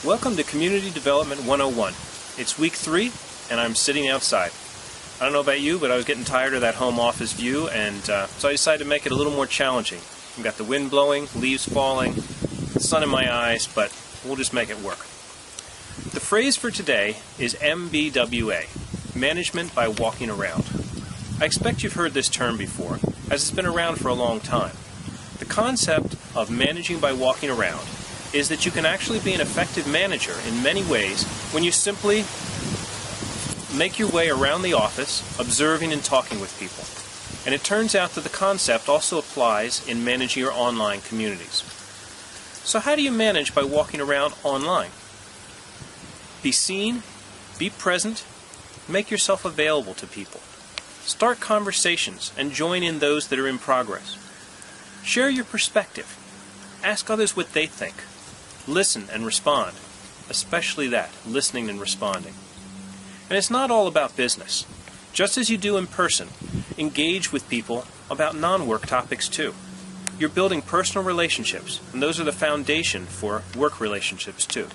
Welcome to Community Development 101. It's week 3 and I'm sitting outside. I don't know about you, but I was getting tired of that home office view, and so I decided to make it a little more challenging. We've got the wind blowing, leaves falling, the sun in my eyes, but we'll just make it work. The phrase for today is MBWA, Management by Walking Around. I expect you've heard this term before, as it's been around for a long time. The concept of managing by walking around is that you can actually be an effective manager in many ways when you simply make your way around the office, observing and talking with people. And it turns out that the concept also applies in managing your online communities. So how do you manage by walking around online? Be seen, be present, make yourself available to people. Start conversations and join in those that are in progress. Share your perspective. Ask others what they think. Listen and respond, especially that, listening and responding. And it's not all about business. Just as you do in person, engage with people about non-work topics too. You're building personal relationships, and those are the foundation for work relationships too.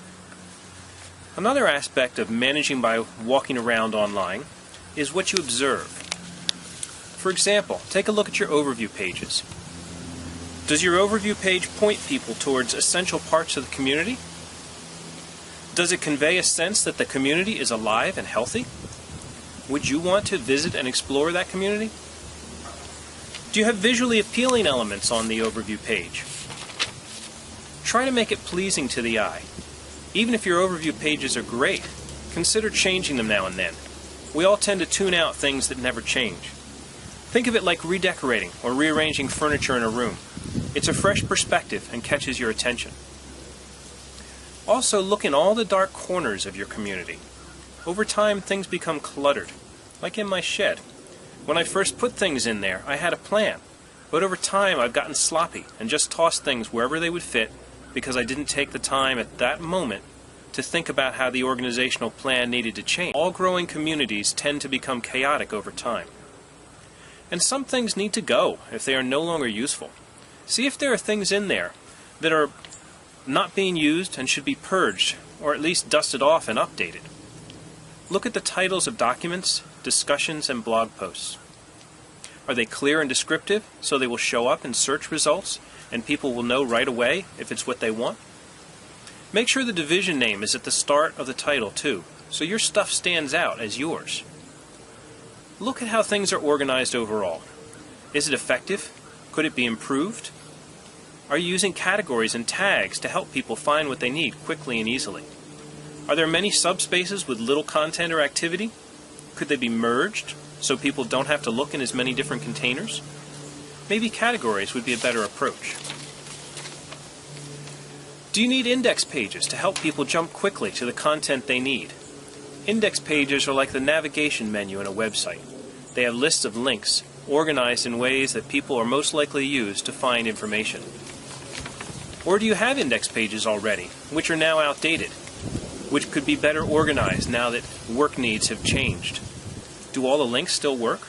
Another aspect of managing by walking around online is what you observe. For example, take a look at your overview pages. Does your overview page point people towards essential parts of the community? Does it convey a sense that the community is alive and healthy? Would you want to visit and explore that community? Do you have visually appealing elements on the overview page? Try to make it pleasing to the eye. Even if your overview pages are great, consider changing them now and then. We all tend to tune out things that never change. Think of it like redecorating or rearranging furniture in a room. It's a fresh perspective and catches your attention. Also, look in all the dark corners of your community. Over time, things become cluttered, like in my shed. When I first put things in there, I had a plan, but over time I've gotten sloppy and just tossed things wherever they would fit because I didn't take the time at that moment to think about how the organizational plan needed to change. All growing communities tend to become chaotic over time. And some things need to go if they are no longer useful. See if there are things in there that are not being used and should be purged, or at least dusted off and updated. Look at the titles of documents, discussions, and blog posts. Are they clear and descriptive so they will show up in search results and people will know right away if it's what they want? Make sure the division name is at the start of the title too, so your stuff stands out as yours. Look at how things are organized overall. Is it effective? Could it be improved? Are you using categories and tags to help people find what they need quickly and easily? Are there many subspaces with little content or activity? Could they be merged so people don't have to look in as many different containers? Maybe categories would be a better approach. Do you need index pages to help people jump quickly to the content they need? Index pages are like the navigation menu in a website. They have lists of links, organized in ways that people are most likely to use to find information. Or do you have index pages already, which are now outdated, which could be better organized now that work needs have changed? Do all the links still work?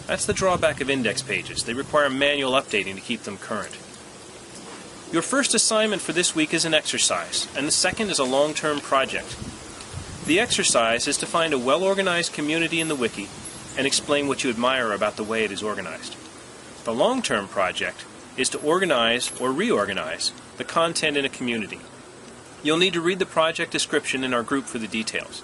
That's the drawback of index pages. They require manual updating to keep them current. Your first assignment for this week is an exercise, and the second is a long-term project. The exercise is to find a well-organized community in the wiki and explain what you admire about the way it is organized. The long-term project is to organize or reorganize the content in a community. You'll need to read the project description in our group for the details,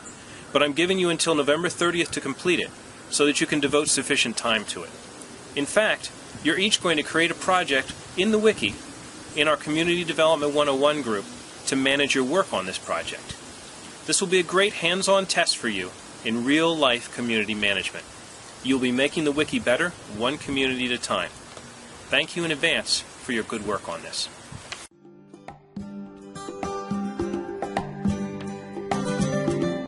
but I'm giving you until November 30th to complete it so that you can devote sufficient time to it. In fact, you're each going to create a project in the wiki in our Community Development 101 group to manage your work on this project. This will be a great hands-on test for you in real-life community management. You'll be making the wiki better, one community at a time. Thank you in advance for your good work on this.